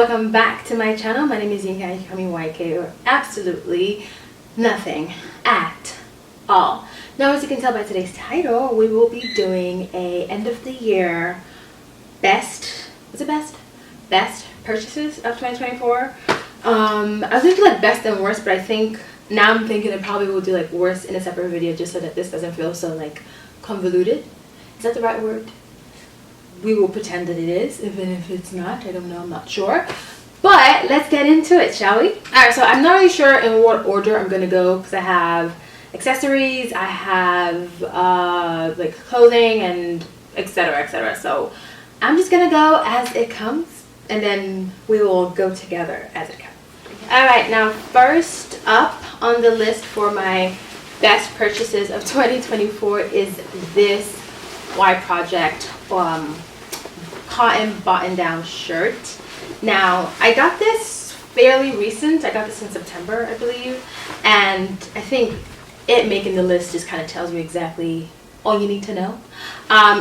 welcome back to my channel. My name is Yinka. You call me YK or absolutely nothing at all. Now, as you can tell by today's title, we will be doing a end of the year best purchases of 2024. I was gonna do like best and worst, but I think now I'm thinking I probably will do like worst in a separate video just so that this doesn't feel so like convoluted. Is that the right word? We will pretend that it is, even if it's not. I don't know, I'm not sure. But let's get into it, shall we? Alright, so I'm not really sure in what order I'm gonna go because I have accessories, I have like clothing and etc, etc. So I'm just gonna go as it comes and then we will go together as it comes. Alright, now first up on the list for my best purchases of 2024 is this Y Project cotton button-down shirt. Now, I got this fairly recent. I got this in September, I believe, and I think it making the list just kind of tells you exactly all you need to know.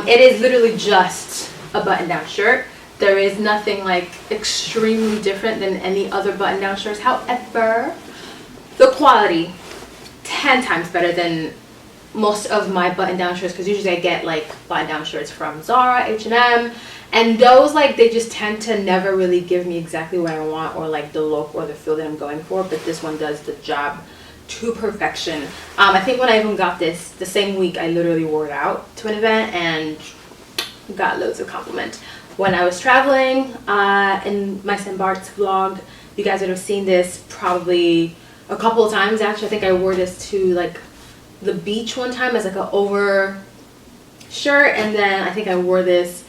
It is literally just a button-down shirt. There is nothing like extremely different than any other button-down shirts. However, the quality 10 times better than most of my button-down shirts, because usually I get like button-down shirts from Zara, H&M, and those like they just tend to never really give me exactly what I want or like the look or the feel that I'm going for, but this one does the job to perfection. I think when I even got this, the same week I literally wore it out to an event and got loads of compliments. When I was traveling in my St. Bart's vlog, you guys would have seen this probably a couple of times actually. I think I wore this to like the beach one time as like an over shirt, and then I think I wore this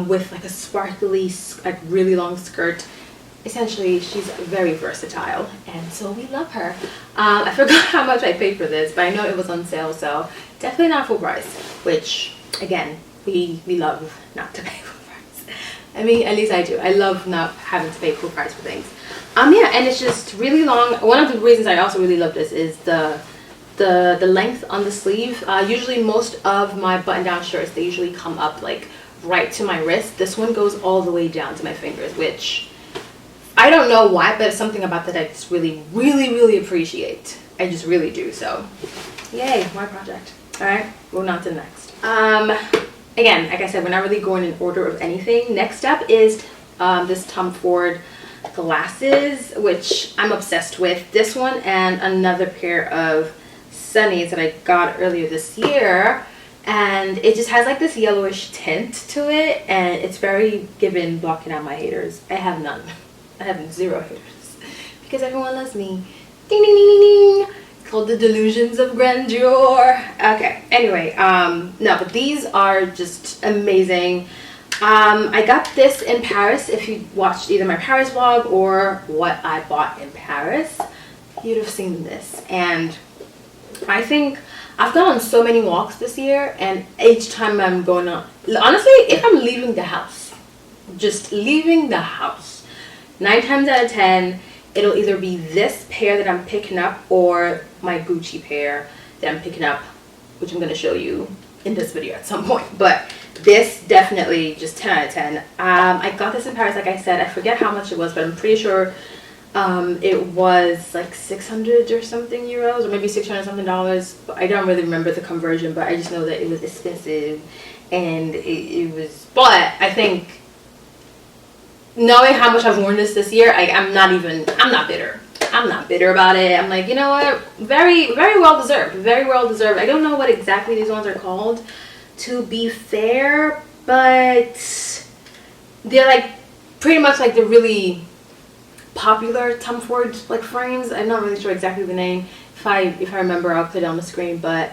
with like a sparkly like really long skirt. Essentially she's very versatile and so we love her. I forgot how much I paid for this, but I know it was on sale, so definitely not full price, which again we love not to pay full price. I mean, at least I do. I love not having to pay full price for things. Yeah, and it's just really long. One of the reasons I also really love this is the length on the sleeve. Usually most of my button-down shirts, they usually come up like right to my wrist. This one goes all the way down to my fingers, which I don't know why, but it's something about that I just really appreciate. I just really do. So yay, Y Project. All right, moving on to the next. Again, like I said, we're not really going in order of anything. Next up is this Tom Ford glasses, which I'm obsessed with. This one and another pair of Sunnies that I got earlier this year, and it just has like this yellowish tint to it, and it's very given blocking out my haters. I have none. I have zero haters because everyone loves me. Ding ding ding ding ding. It's called the Delusions of Grandeur. Okay, anyway, no, but these are just amazing. I got this in Paris. If you watched either my Paris vlog or what I bought in Paris, you'd have seen this. And I think I've gone on so many walks this year, and each time I'm going on, honestly, if I'm leaving the house, just leaving the house, 9 times out of 10, it'll either be this pair that I'm picking up or my Gucci pair that I'm picking up, which I'm going to show you in this video at some point. But this definitely just 10 out of 10. I got this in Paris, like I said. I forget how much it was, but I'm pretty sure it was like 600 or something euros, or maybe 600 something dollars. I don't really remember the conversion, but I just know that it was expensive, and it was, but I think knowing how much I've worn this year, I'm not bitter. I'm not bitter about it. I'm like, you know what, very well deserved, very well deserved. I don't know what exactly these ones are called, to be fair, but they're like pretty much like the really popular Tom Ford like frames. I'm not really sure exactly the name. If I remember, I'll put it on the screen. But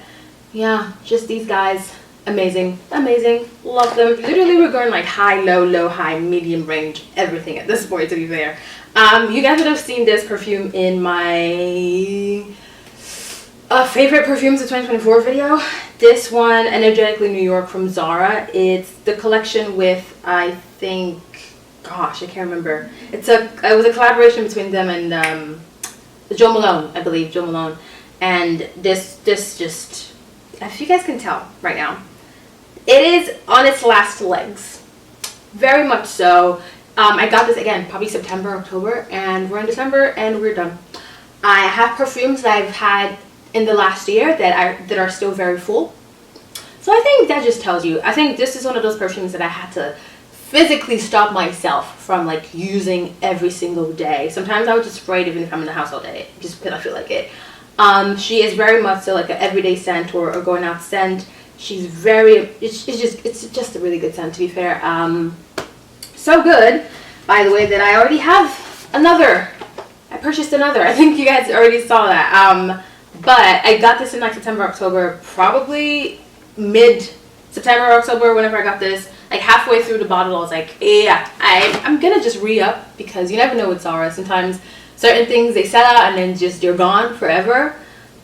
yeah, just these guys, amazing, love them. Literally we're going like high, low, high, medium range, everything at this point, to be fair. You guys would have seen this perfume in my favorite perfumes of 2024 video. This one, Energetically New York from Zara. It's the collection with, I think, gosh, I can't remember. It was a collaboration between them and Jo Malone, I believe, Jo Malone. And this just, if you guys can tell right now, it is on its last legs. Very much so. I got this again, probably September, October, and we're in December and we're done. I have perfumes that I've had in the last year that are still very full. So I think that just tells you. I think this is one of those perfumes that I had to physically stop myself from like using every single day. Sometimes I would just spray it even if I'm in the house all day, just because I feel like it. She is very much so like an everyday scent or going out scent. She's very, it's just a really good scent, to be fair. So good, by the way, that I already have another. I purchased another. I think you guys already saw that. But I got this in like September, October, probably mid-September, October, whenever I got this. Like halfway through the bottle, I was like, yeah, I'm gonna just re-up, because you never know with Zara. Sometimes certain things, they sell out and then just you're gone forever.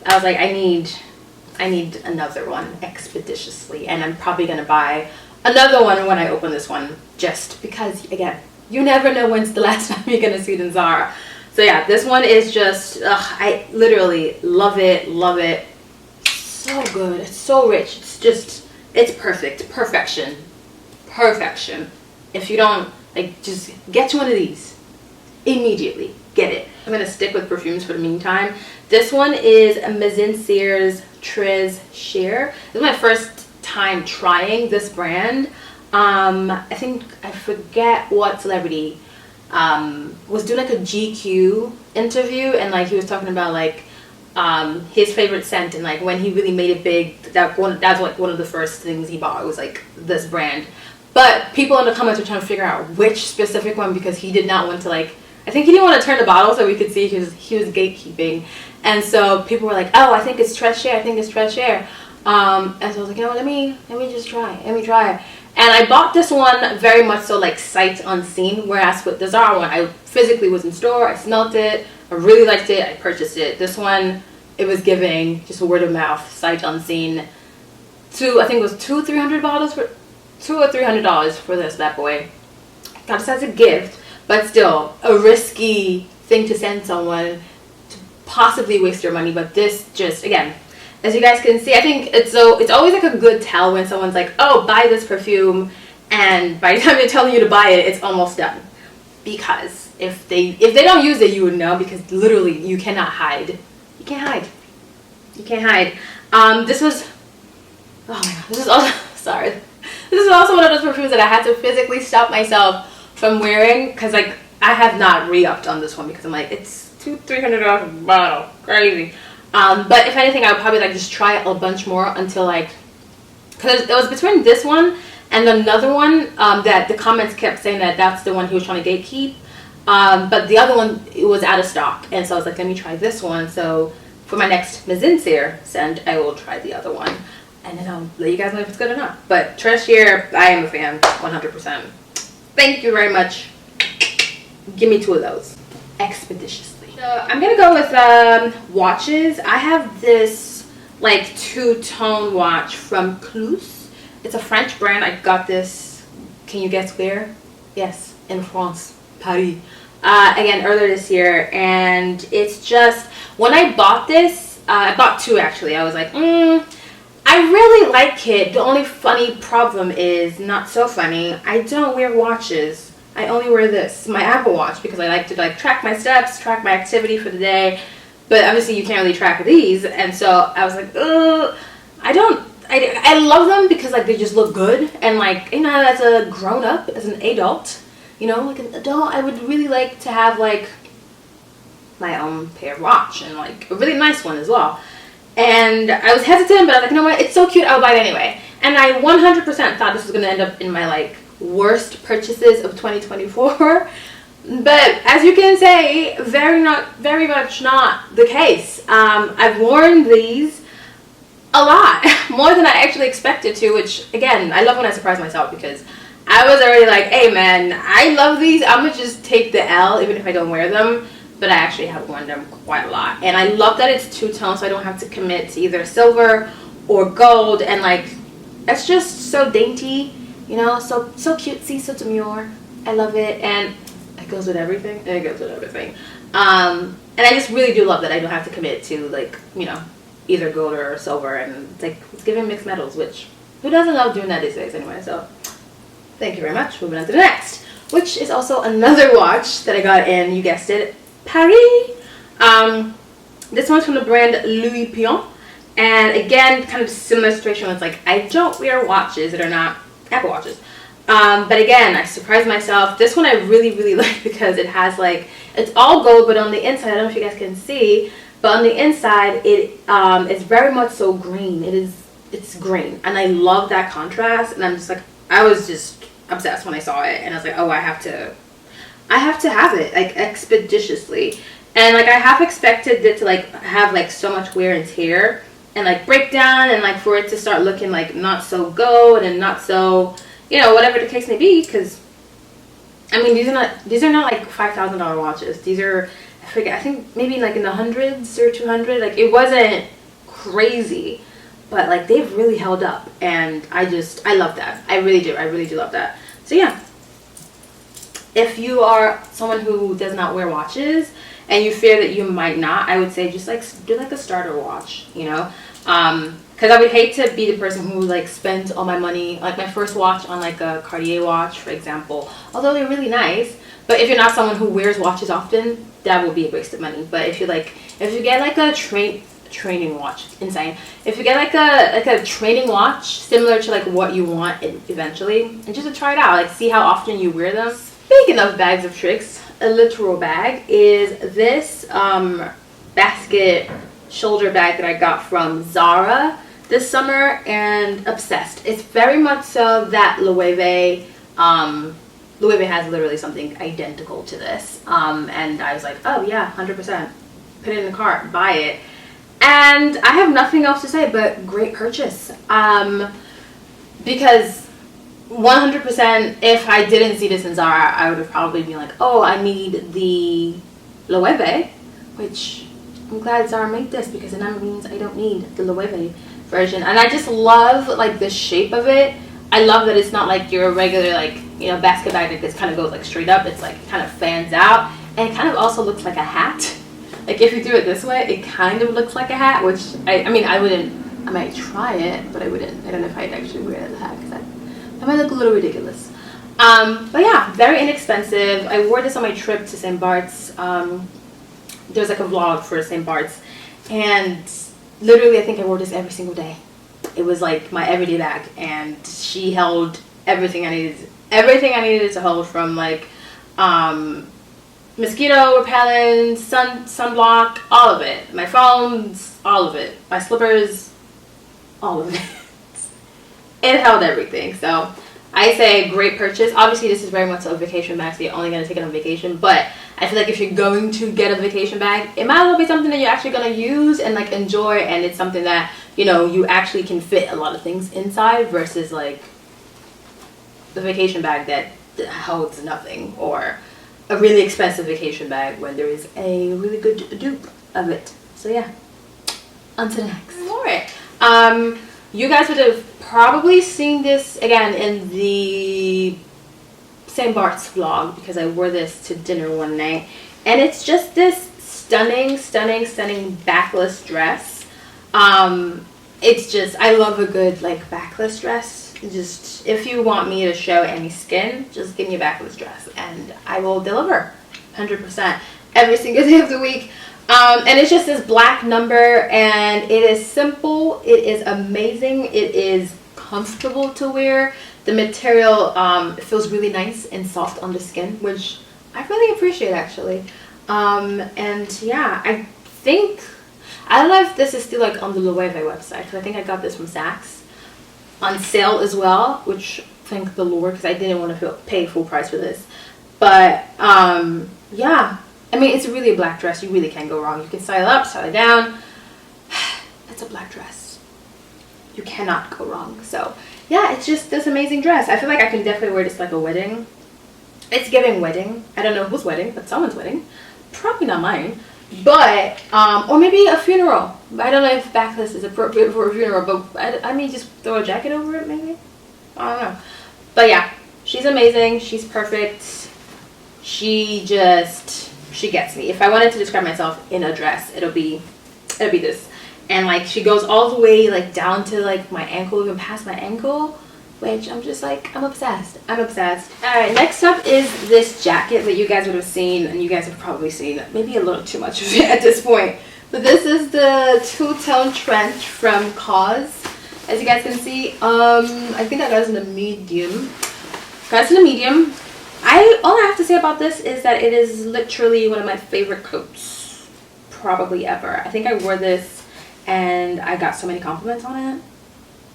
I was like, I need another one expeditiously, and I'm probably gonna buy another one when I open this one, just because, again, you never know when's the last time you're gonna see it in Zara. So yeah, this one is just, I literally love it, love it. So good, it's so rich, it's perfect, perfection. If you don't, like, just get one of these immediately, get it. I'm gonna stick with perfumes for the meantime. This one is Maison Cier's Tres Cher. This is my first time trying this brand. I think, I forget what celebrity was doing like a GQ interview, and like he was talking about like his favorite scent, and like when he really made it big, that's like one of the first things he bought was like this brand. But people in the comments were trying to figure out which specific one, because he did not want to, like, I think he didn't want to turn the bottle so we could see he was gatekeeping. And so people were like, oh, I think it's Tres Cher, I think it's Tres Cher. And so I was like, you know what, let me just try, let me try it. And I bought this one very much so like sight unseen, whereas with the Zara one, I physically was in store, I smelled it, I really liked it, I purchased it. This one, it was giving just a word of mouth, sight unseen. I think it was $200 or $300 for this bad boy. Got this as a gift, but still a risky thing to send someone to possibly waste your money. But this just, again, as you guys can see, I think it's always like a good tell when someone's like, oh, buy this perfume, and by the time they're telling you to buy it, it's almost done. Because if they don't use it, you would know, because literally you cannot hide. You can't hide. You can't hide. This was, oh my god, this is also, sorry. This is also one of those perfumes that I had to physically stop myself from wearing, because like I have not re-upped on this one, because I'm like, it's $200-$300 a bottle, crazy. But if anything, I would probably like just try a bunch more until like, because it was between this one and another one that the comments kept saying that that's the one he was trying to gatekeep. But the other one, it was out of stock, and so I was like, let me try this one. So for my next Maison Cier scent, I will try the other one, and then I'll let you guys know if it's good or not. But Tres Cher, I am a fan, 100%. Thank you very much. Give me 2 of those, expeditiously. So I'm gonna go with watches. I have this like 2-tone watch from Cluse. It's a French brand. I got this, can you guess where? Yes, in France, Paris. Again, earlier this year, and it's just, when I bought this, I bought 2 actually. I was like, I really like it. The only funny problem is, not so funny, I don't wear watches. I only wear this, my Apple Watch, because I like to like track my steps, track my activity for the day. But obviously you can't really track these, and so I was like, I love them because like they just look good, and like, you know, as a grown up, as an adult, you know, like an adult, I would really like to have like my own pair of watch, and like a really nice one as well. And I was hesitant, but I was like, you know what, it's so cute, I'll buy it anyway. And I 100% thought this was going to end up in my like worst purchases of 2024. But as you can say, very much not the case. I've worn these a lot, more than I actually expected to, which again, I love when I surprise myself, because I was already like, hey man, I love these, I'm gonna just take the L even if I don't wear them. But I actually have worn them quite a lot, and I love that it's 2-tone, so I don't have to commit to either silver or gold, and like, it's just so dainty, you know, so cutesy, so demure. I love it, and it goes with everything. It goes with everything. And I just really do love that I don't have to commit to like, you know, either gold or silver, and it's like, it's giving mixed metals, which who doesn't love doing that these days anyway. So thank you very much. Moving on to the next. which is also another watch that I got in, you guessed it, Paris. This one's from the brand Louis Vuitton. And again, kind of similar situation. It's like, I don't wear watches that are not Apple watches. But again, I surprised myself. This one I really like because it has like, it's all gold, but on the inside, I don't know if you guys can see, but on the inside, it is very much so green. It's green. And I love that contrast. And I'm just like, I was just obsessed when I saw it. And I was like, oh, I have to have it, like, expeditiously. And like, I half expected it to like have like so much wear and tear and like break down, and like for it to start looking like not so gold and not so, you know, whatever the case may be. Because I mean, these are not like $5,000 watches. These are, I forget, I think maybe like in the hundreds or 200. Like, it wasn't crazy, but like they've really held up, and I love that. I really do love that. So yeah, if you are someone who does not wear watches and you fear that you might not, I would say just like do like a starter watch, you know, because I would hate to be the person who like spends all my money, like my first watch, on like a Cartier watch, for example, although they're really nice. But if you're not someone who wears watches often, that will be a waste of money. But if you get like a training watch, insane. If you get like a training watch similar to like what you want eventually, and just to try it out, like see how often you wear them. Speaking of bags of tricks, a literal bag is this basket shoulder bag that I got from Zara this summer, and obsessed. It's very much so that Loewe. Loewe has literally something identical to this, and I was like, oh yeah, 100%. Put it in the cart, buy it. And I have nothing else to say but great purchase. Because 100%, if I didn't see this in Zara, I would have probably been like, oh, I need the Loewe, which I'm glad Zara made this, because then that means I don't need the Loewe version. And I just love like the shape of it. I love that it's not like your regular, like, you know, basket bag that just kind of goes like straight up. It's like kind of fans out, and it kind of also looks like a hat. Like, if you do it this way, it kind of looks like a hat, which I mean, I might try it, but I wouldn't. I don't know if I'd actually wear it as a hat, because that might look a little ridiculous. But yeah, very inexpensive. I wore this on my trip to St. Bart's. There's like a vlog for St. Bart's, and literally I think I wore this every single day. It was like my everyday bag, and she held everything I needed it to hold, from like mosquito repellent, sunblock, all of it. My phones, all of it. My slippers, all of it. It held everything. So I say great purchase. Obviously, this is very much a vacation bag, so you're only going to take it on vacation. But I feel like if you're going to get a vacation bag, it might as well be something that you're actually going to use and like enjoy. And it's something that, you know, you actually can fit a lot of things inside, versus like the vacation bag that holds nothing, or a really expensive vacation bag when there is a really good dupe of it. So yeah, on to the next. Alright. You guys would have probably seen this again in the St. Bart's vlog, because I wore this to dinner one night, and it's just this stunning backless dress. It's just, I love a good like backless dress. Just, if you want me to show any skin, just give me a backless dress and I will deliver 100% every single day of the week. And it's just this black number, and it is simple, it is amazing, it is comfortable to wear. The material feels really nice and soft on the skin, which I really appreciate, actually. And yeah, I don't know if this is still like on the Loewe website, because I think I got this from Saks on sale as well, which thank the Lord, because I didn't want to pay full price for this. But yeah, I mean, it's really a black dress. You really can't go wrong. You can style it up, style it down. It's a black dress. You cannot go wrong. So yeah, it's just this amazing dress. I feel like I can definitely wear this like a wedding. It's giving wedding. I don't know whose wedding, but someone's wedding. Probably not mine. But or maybe a funeral. I don't know if backless is appropriate for a funeral, but I mean, just throw a jacket over it, maybe. I don't know. But yeah, she's amazing. She's perfect. She gets me. If I wanted to describe myself in a dress, it'll be this. And like, she goes all the way like down to like my ankle, even past my ankle. which I'm just like, I'm obsessed. I'm obsessed. Alright, next up is this jacket that you guys would have seen, and you guys have probably seen maybe a little too much of it at this point. But this is the two-tone trench from COS. As you guys can see, I think I got this in a medium. Got this in a medium. All I have to say about this is that it is literally one of my favorite coats probably ever. I think I wore this and I got so many compliments on it.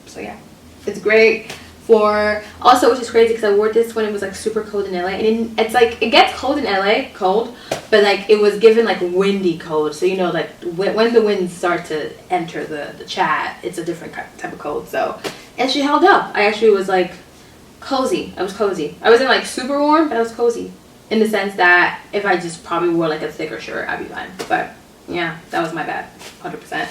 So yeah, it's great. Also, which is crazy because I wore this when it was like super cold in LA, and it's like it gets cold in LA, but like it was given like windy cold, so you know, like when the winds start to enter the chat, it's a different type of cold. So, and she held up. I actually was like cozy. I was cozy. I wasn't like super warm, but I was cozy in the sense that if I just probably wore like a thicker shirt, I'd be fine. But yeah, that was my bad, 100%.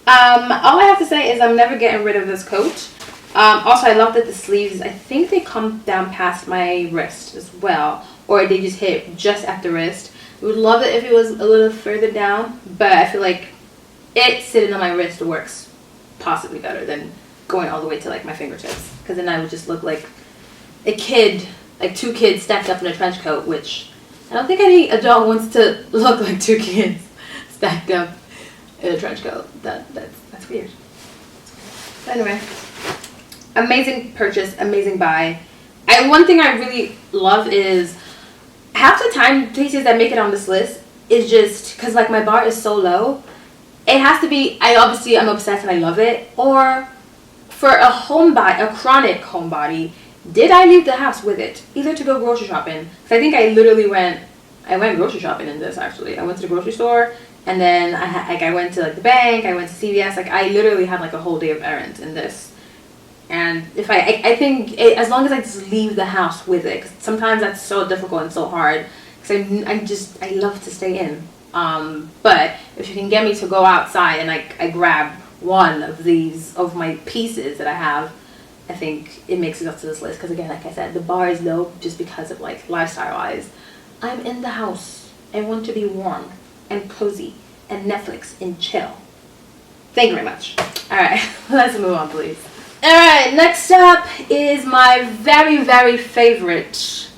All I have to say is I'm never getting rid of this coat. Also, I love that the sleeves, I think they come down past my wrist as well, or they just hit just at the wrist. I would love it if it was a little further down, but I feel like it sitting on my wrist works possibly better than going all the way to like my fingertips, because then I would just look like a kid, like two kids stacked up in a trench coat, which I don't think any adult wants to look like two kids stacked up in a trench coat. That's weird. But anyway. Amazing purchase, amazing buy. One thing I really love is half the time pieces that make it on this list is just because like my bar is so low. It has to be, I'm obsessed and I love it. Or for a chronic homebody, did I leave the house with it? Either to go grocery shopping. Because I think I literally went grocery shopping in this actually. I went to the grocery store and then I went to like the bank, I went to CVS. Like I literally had like a whole day of errands in this. And if I think as long as I just leave the house with it, 'cause sometimes that's so difficult and so hard, because I love to stay in. But if you can get me to go outside and I grab one of my pieces that I have, I think it makes it up to this list. Because again, like I said, the bar is low just because of like lifestyle wise. I'm in the house. I want to be warm and cozy and Netflix and chill. Thank you very much. All right, let's move on, please. Alright, next up is my very, very favorite.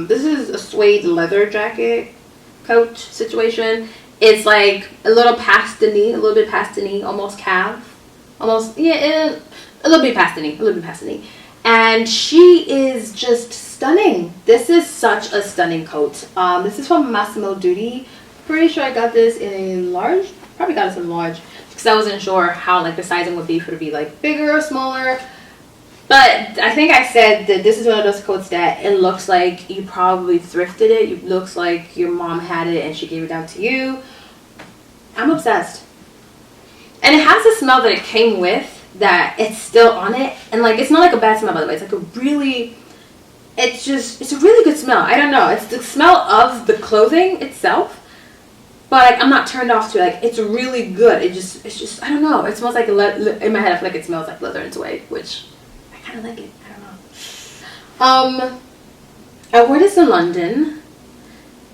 This is a suede leather jacket coat situation. It's like a little past the knee, a little bit past the knee, almost calf. Almost, yeah, a little bit past the knee. And she is just stunning. This is such a stunning coat. This is from Massimo Dutti. Pretty sure I got this in a large. Probably got this in large. Because I wasn't sure how like the sizing would be for it to be like bigger or smaller. But I think I said that this is one of those coats that it looks like you probably thrifted it. It looks like your mom had it and she gave it down to you. I'm obsessed. And it has a smell that it came with that it's still on it. And like it's not like a bad smell, by the way. It's like it's a really good smell. I don't know. It's the smell of the clothing itself. But like, I'm not turned off to it. Like, it's really good. It's just, I don't know. It smells like, in my head, I feel like it smells like leather and suede, which I kind of like it. I don't know. I wore this in London.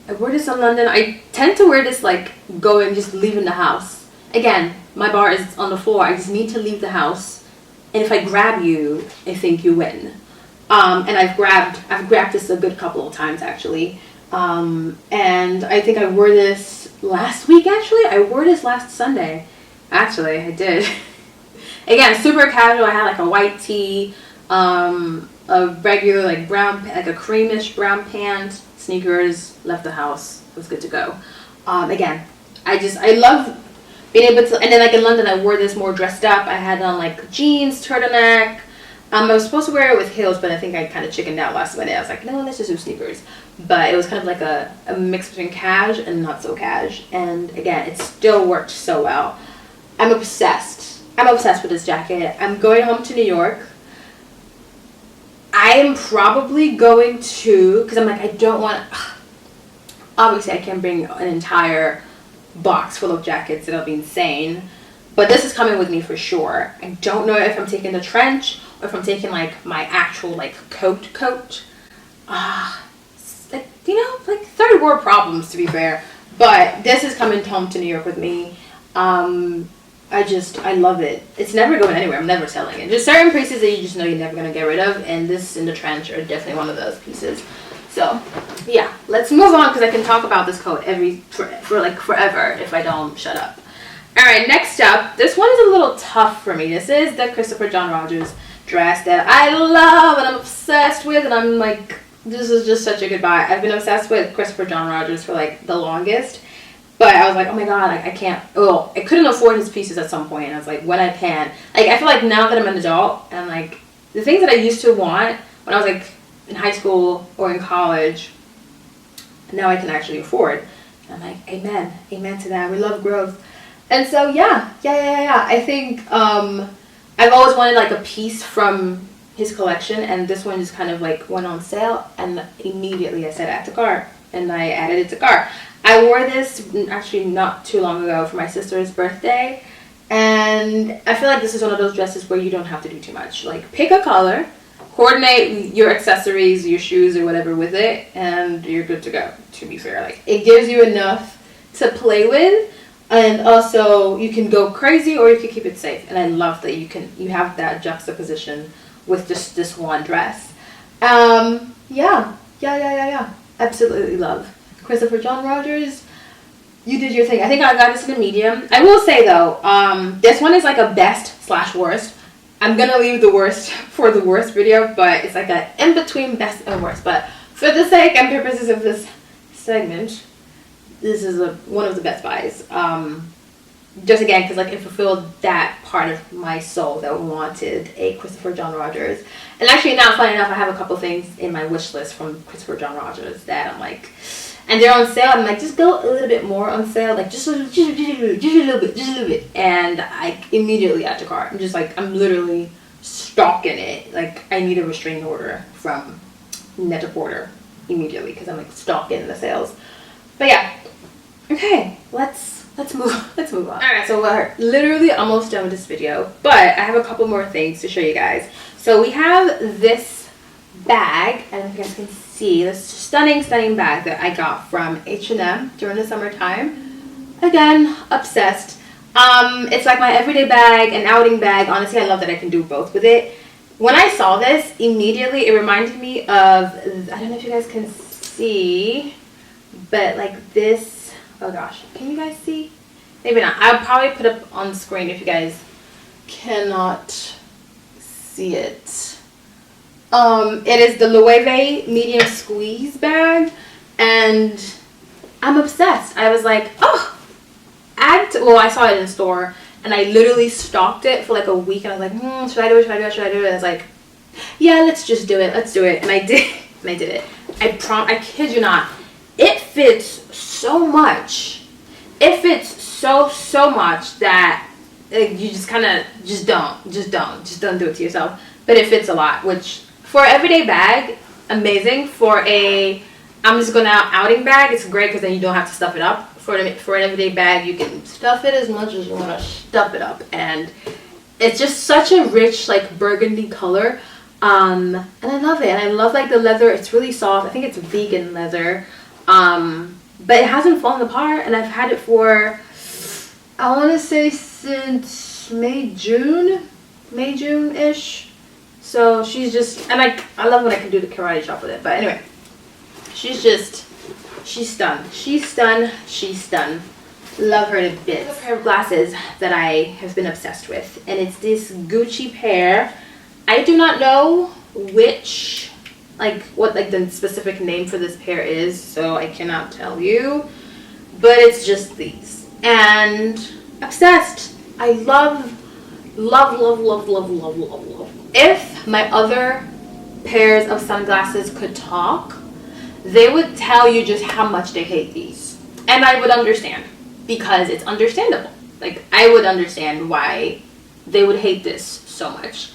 I tend to wear this, like, just leaving the house. Again, my bar is on the floor. I just need to leave the house. And if I grab you, I think you win. And I've grabbed this a good couple of times, actually. And I think I wore this last week, actually. I wore this last Sunday. Actually, I did. Again, super casual. I had like a white tee, a regular like brown, like a creamish brown pant, sneakers, left the house. It was good to go. Again, I love being able to, and then like in London, I wore this more dressed up. I had on like jeans, turtleneck. I was supposed to wear it with heels, but I think I kind of chickened out last minute. I was like, no, let's just do sneakers. But it was kind of like a mix between cash and not so cash. And again, it still worked so well. I'm obsessed. with this jacket. I'm going home to New York. I am probably going to, because I'm like, I don't want, obviously I can't bring an entire box full of jackets. It'll be insane. But this is coming with me for sure. I don't know if I'm taking the trench or if I'm taking like my actual like coat. Like, you know, like third world problems to be fair. But this is coming home to New York with me. I love it. It's never going anywhere. I'm never selling it. There's certain pieces that you just know you're never gonna get rid of, and this in the trench are definitely one of those pieces. So, yeah, let's move on because I can talk about this coat for like forever if I don't shut up. All right, next up, this one is a little tough for me. This is the Christopher John Rogers dress that I love and I'm obsessed with, and I'm like, this is just such a good buy. I've been obsessed with Christopher John Rogers for like the longest. But I was like, oh my god, I can't. Oh, I couldn't afford his pieces at some point. And I was like, when I can. Like, I feel like now that I'm an adult, and like, the things that I used to want when I was like in high school or in college, now I can actually afford. And I'm like, amen. Amen to that. We love growth. And so, yeah. I think I've always wanted like a piece from his collection, and this one just kind of like went on sale, and immediately I said add to cart, and I added it to cart. I wore this actually not too long ago for my sister's birthday, and I feel like this is one of those dresses where you don't have to do too much. Like, pick a color, coordinate your accessories, your shoes or whatever with it, and you're good to go, to be fair. Like, it gives you enough to play with, and also you can go crazy or you can keep it safe. And I love that you have that juxtaposition with just this one dress. Yeah. Absolutely love. Christopher John Rogers, you did your thing. I think I got this in a medium. I will say though, this one is like a best/worst. I'm gonna leave the worst for the worst video, but it's like an in-between best and worst. But for the sake and purposes of this segment, this is one of the best buys. Just again, because like it fulfilled that part of my soul that wanted a Christopher John Rogers. And actually now, funny enough, I have a couple things in my wish list from Christopher John Rogers that I'm like, and they're on sale. I'm like, just go a little bit more on sale, like just a little bit. And I immediately add to cart. I'm just like, I'm literally stalking it. Like, I need a restraining order from Net-a-Porter immediately because I'm like stalking the sales. But yeah, okay, let's move on. All right, so we're literally almost done with this video, but I have a couple more things to show you guys. So we have this bag, and if you guys can see this stunning bag that I got from H&M during the summertime. Again, obsessed. It's like my everyday bag, an outing bag. Honestly, I love that I can do both with it. When I saw this, immediately it reminded me of, I don't know if you guys can see, but like this, oh gosh, can you guys see? Maybe not. I'll probably put up on screen if you guys cannot see it. It is the Loewe medium squeeze bag, and I'm obsessed. I was like, oh, I saw it in the store, and I literally stalked it for like a week, and I was like, should I do it? And I was like, yeah, let's just do it. Let's do it. And I did. And I did it. I kid you not. It fits so much. It fits so much that you just kind of don't do it to yourself. But it fits a lot, which for an everyday bag, amazing. For a I'm just going out outing bag, it's great because then you don't have to stuff it up. For an everyday bag, you can stuff it as much as you want to stuff it up, and it's just such a rich like burgundy color. And I love it, and I love like the leather. It's really soft. I think it's vegan leather. But it hasn't fallen apart, and I've had it for, I want to say since May, June-ish. So she's just, and I love when I can do the karate chop with it. But anyway, she's stunned. She's stunned. Love her to bits. A pair of glasses that I have been obsessed with, and it's this Gucci pair. I do not know which, what the specific name for this pair is, so I cannot tell you, but it's just these, and obsessed. I love. If my other pairs of sunglasses could talk, they would tell you just how much they hate these, and I would understand, because it's understandable. Like, I would understand why they would hate this so much.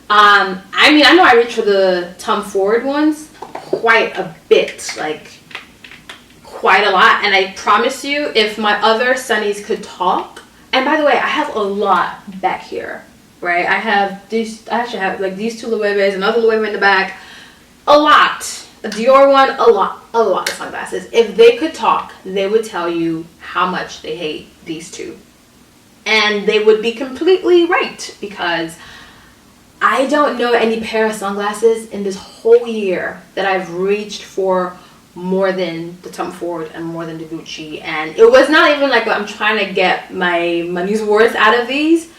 I mean, I know I reach for the Tom Ford ones quite a bit, like quite a lot, and I promise you, if my other sunnies could talk, and by the way, I have a lot back here, right? I actually have like these two Loewe's, another Loewe in the back, a lot, a Dior one, a lot of sunglasses. If they could talk, they would tell you how much they hate these two. And they would be completely right, because I don't know any pair of sunglasses in this whole year that I've reached for more than the Tom Ford and more than the Gucci. And it was not even like I'm trying to get my money's worth out of these.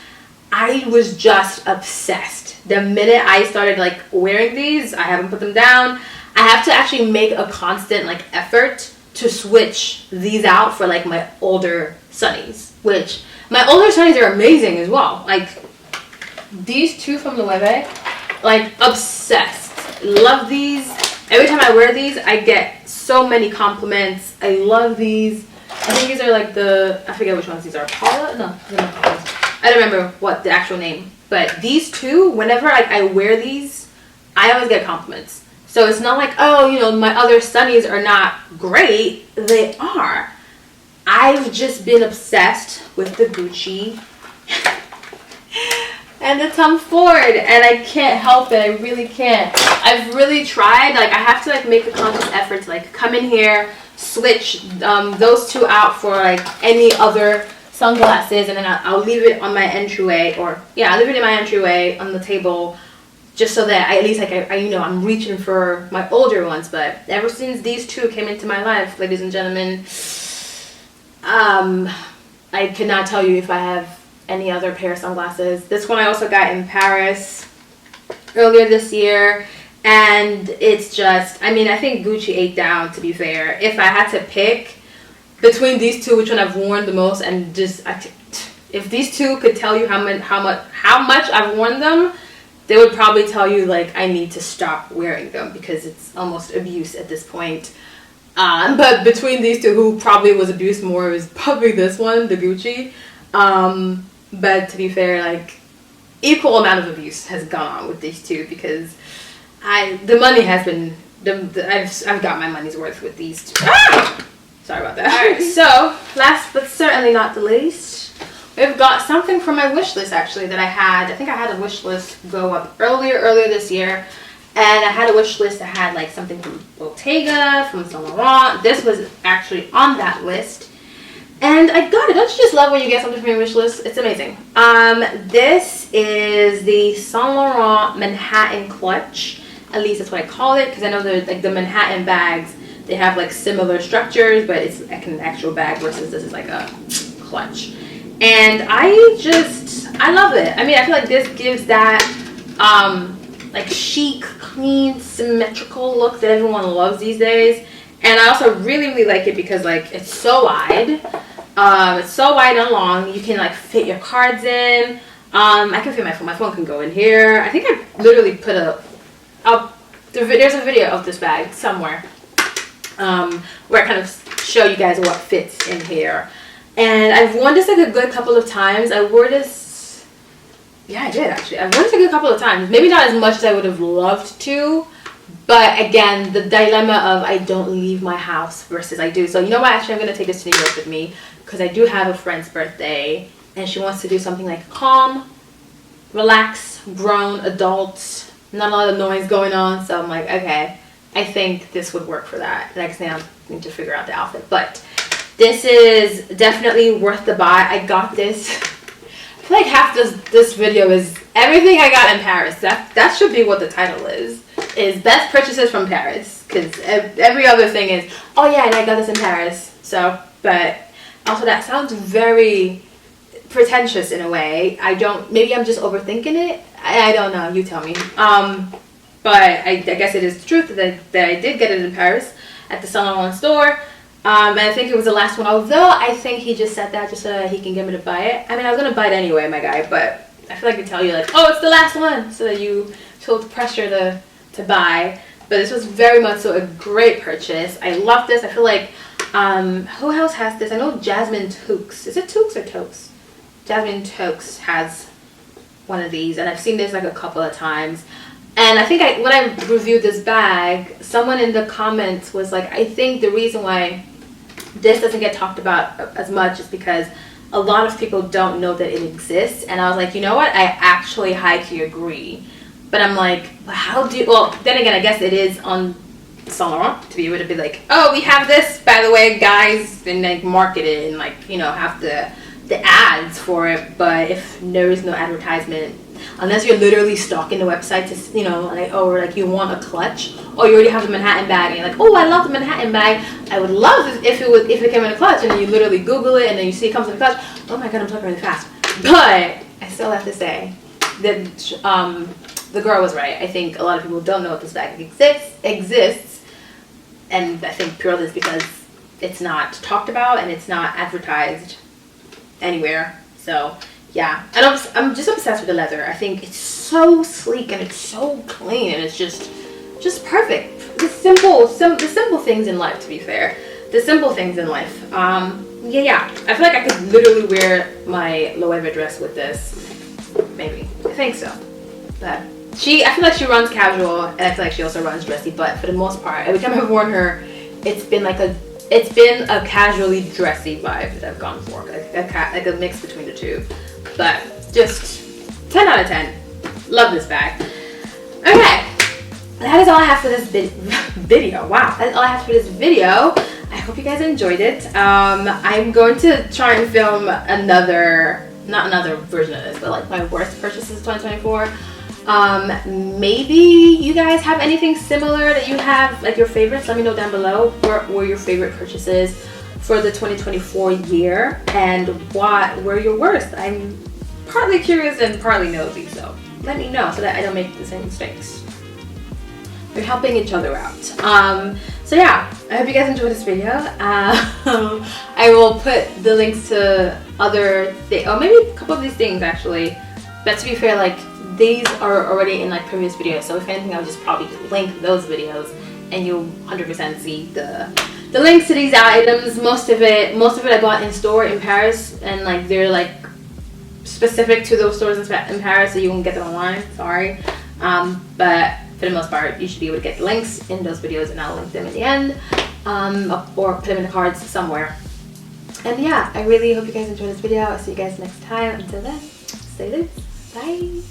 I was just obsessed. The minute I started like wearing these, I haven't put them down. I have to actually make a constant like effort to switch these out for like my older Sunnies, which my older Sunnies are amazing as well. Like these two from Loewe, like obsessed. Love these. Every time I wear these, I get so many compliments. I love these. I think these are like I forget which ones these are. Paula? No, they're not Paula's. I don't remember what the actual name. But these two, whenever I wear these, I always get compliments. So it's not like, oh, you know, my other Sunnies are not great. They are. I've just been obsessed with the Gucci and the Tom Ford, and I can't help it. I really can't. I've really tried. Like, I have to like make a conscious effort to like come in here, switch those two out for like any other sunglasses, and then I'll leave it on my entryway, or yeah, I'll leave it in my entryway on the table, just so that I at least like I you know, I'm reaching for my older ones. But ever since these two came into my life, ladies and gentlemen, I cannot tell you if I have any other pair of sunglasses. This one I also got in Paris earlier this year, and it's just, I mean, I think Gucci ate down, to be fair. If I had to pick between these two, which one I've worn the most, and just if these two could tell you how much I've worn them, they would probably tell you like I need to stop wearing them because it's almost abuse at this point. But between these two, who probably was abused more is probably this one, the Gucci. But to be fair, like equal amount of abuse has gone on with these two, because the money has been I've got my money's worth with these two. Sorry about that. Alright, so last but certainly not the least, we've got something from my wish list actually that I had. I think I had a wish list go up earlier this year, and I had a wish list that had like something from Bottega, from Saint Laurent. This was actually on that list, and I got it. Don't you just love when you get something from your wish list? It's amazing. This is the Saint Laurent Manhattan clutch. At least that's what I call it, because I know like the Manhattan bags, they have like similar structures, but it's like an actual bag versus this is like a clutch. And I love it. I mean, I feel like this gives that like chic, clean, symmetrical look that everyone loves these days. And I also really, really like it because like it's so wide. It's so wide and long. You can like fit your cards in. I can fit my phone. My phone can go in here. I think I literally put there's a video of this bag somewhere. Where I kind of show you guys what fits in here. And I've worn this like a good couple of times. I wore this, yeah, I did actually. I've worn this a good couple of times. Maybe not as much as I would have loved to, but again, the dilemma of I don't leave my house versus I do. So you know what, actually I'm going to take this to New York with me, because I do have a friend's birthday, and she wants to do something like calm, relax, grown, adult, not a lot of noise going on. So I'm like, okay, I think this would work for that. Next thing I need to figure out the outfit, but this is definitely worth the buy. I got this. I feel like half this video is everything I got in Paris. That should be what the title is best purchases from Paris, because every other thing is, oh yeah, and I got this in Paris. So, but also that sounds very pretentious in a way. Maybe I'm just overthinking it. I don't know. You tell me. But I guess it is the truth that I did get it in Paris at the Saint Laurent store. And I think it was the last one, although I think he just said that just so that he can get me to buy it. I mean, I was going to buy it anyway, my guy, but I feel like they tell you like, oh, it's the last one, so that you feel the pressure to buy. But this was very much so a great purchase. I love this. I feel like, who else has this? I know Jasmine Toux. Is it Toux or Toux? Jasmine Toux has one of these, and I've seen this like a couple of times. And I think when I reviewed this bag, someone in the comments was like, I think the reason why this doesn't get talked about as much is because a lot of people don't know that it exists. And I was like, you know what? I actually high-key agree. But I'm like, well, then again, I guess it is on Saint Laurent to be able to be like, oh, we have this, by the way, guys, and like market it and like, you know, have the the ads for it, but if there is no advertisement, unless you're literally stalking the website to, you know, like, or like you want a clutch, or you already have the Manhattan bag and you're like, oh, I love the Manhattan bag, I would love it if it came in a clutch, and then you literally Google it and then you see it comes in a clutch. Oh my god, I'm talking really fast. But I still have to say that the girl was right. I think a lot of people don't know if this bag exists, and I think purely is because it's not talked about and it's not advertised anywhere. So yeah, and I'm just obsessed with the leather. I think it's so sleek and it's so clean and it's just perfect. The simple things in life, to be fair. The simple things in life. Yeah. I feel like I could literally wear my Loewe dress with this. Maybe. I think so. But I feel like she runs casual, and I feel like she also runs dressy, but for the most part, every time I've worn her, it's been a casually dressy vibe that I've gone for. Like a mix between the two. But just 10 out of 10. Love this bag. Okay. That is all I have for this video. Wow. That is all I have for this video. I hope you guys enjoyed it. I'm going to try and film not another version of this, but like my worst purchases 2024. Maybe you guys have anything similar that you have, like your favorites. Let me know down below. What were your favorite purchases for the 2024 year, and what were your worst? I'm partly curious and partly nosy, so let me know so that I don't make the same mistakes. We're helping each other out. So yeah, I hope you guys enjoyed this video. I will put the links to other things, or maybe a couple of these things actually. But to be fair, like these are already in like previous videos, so if anything, I'll just probably link those videos, and you'll 100% see the links to these items. Most of it I bought in store in Paris, and like they're like specific to those stores in Paris, so you won't get them online. Sorry, but for the most part, you should be able to get the links in those videos, and I'll link them at the end, or put them in the cards somewhere. And yeah, I really hope you guys enjoyed this video. I'll see you guys next time. Until then, stay loose. Bye.